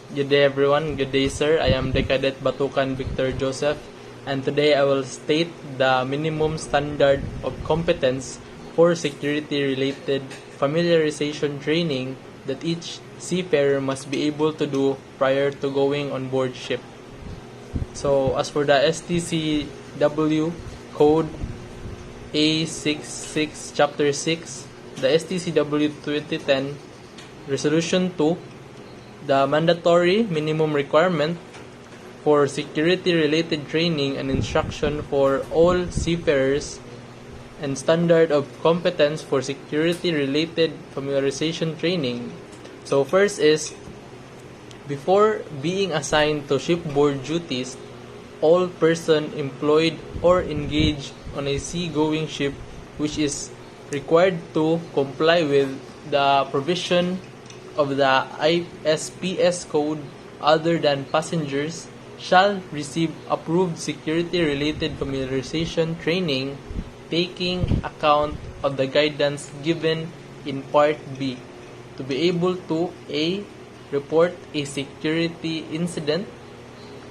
Good day everyone, good day sir. I am the Cadet Batucan Victor Joseph, and today I will state the minimum standard of competence for security-related familiarization training that each seafarer must be able to do prior to going on board ship. So as for the STCW Code A66 Chapter 6, the STCW 2010 Resolution 2, the mandatory minimum requirement for security-related training and instruction for all seafarers and standard of competence for security-related familiarization training. So first is, before being assigned to shipboard duties, all person employed or engaged on a seagoing ship which is required to comply with the provision of the ISPS code other than passengers shall receive approved security-related familiarization training taking account of the guidance given in Part B to be able to A. Report a security incident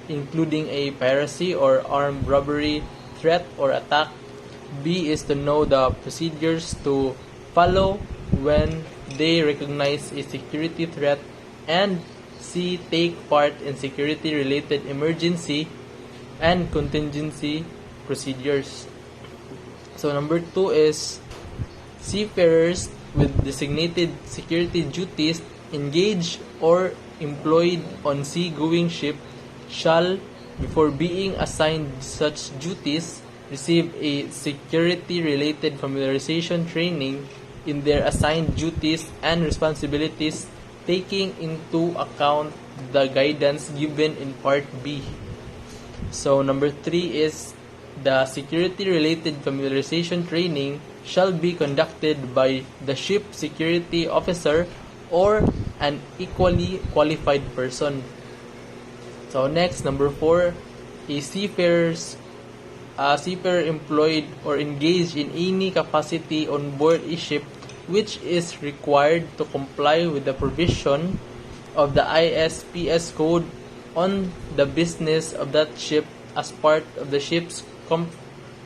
including a piracy or armed robbery threat or attack. B is to know the procedures to follow when they recognize a security threat, and C. Take part in security-related emergency and contingency procedures. So number 2 is, seafarers with designated security duties engaged or employed on seagoing ship shall, before being assigned such duties, receive a security-related familiarization training in their assigned duties and responsibilities, taking into account the guidance given in Part B. So number 3 is, the security-related familiarization training shall be conducted by the ship security officer or an equally qualified person. So next, number 4, a seafarer employed or engaged in any capacity on board a ship which is required to comply with the provision of the ISPS code on the business of that ship as part of the ship's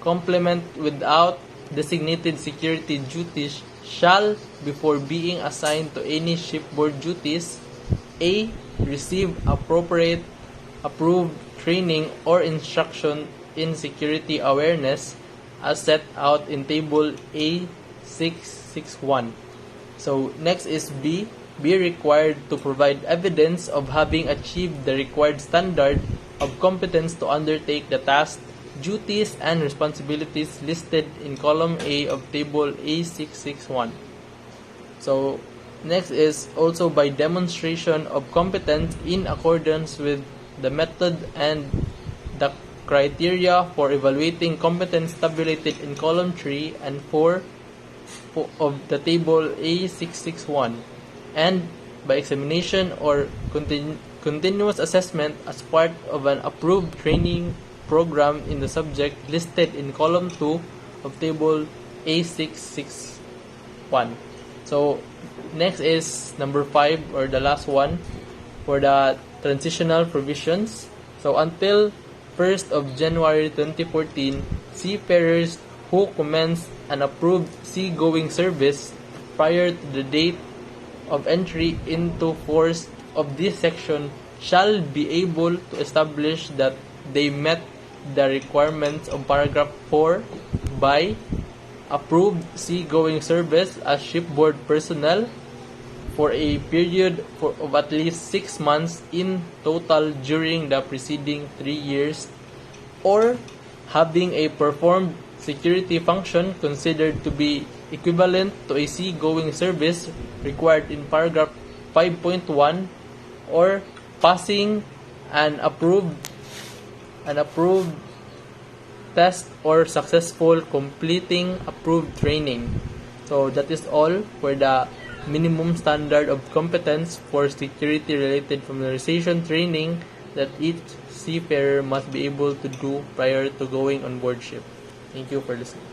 complement without designated security duties shall, before being assigned to any shipboard duties, A. Receive appropriate approved training or instruction in security awareness as set out in Table A661. So next is B. Be required to provide evidence of having achieved the required standard of competence to undertake the tasks, duties, and responsibilities listed in column A of Table A661. So next is also by demonstration of competence in accordance with the method and the criteria for evaluating competence tabulated in column 3 and 4 of the Table A661, and by examination or continuous assessment as part of an approved training program in the subject listed in column 2 of Table A661. So next is number 5, or the last one, for the transitional provisions. So until 1st of January 2014, seafarers who commence an approved seagoing service prior to the date of entry into force of this section shall be able to establish that they met the requirements of paragraph 4 by approved seagoing service as shipboard personnel for a period of at least 6 months in total during the preceding 3 years, or having a performed security function considered to be equivalent to a seagoing service required in paragraph 5.1, or passing an approved test or successful completing approved training. So that is all for the minimum standard of competence for security-related familiarization training that each seafarer must be able to do prior to going on board ship. Thank you for listening.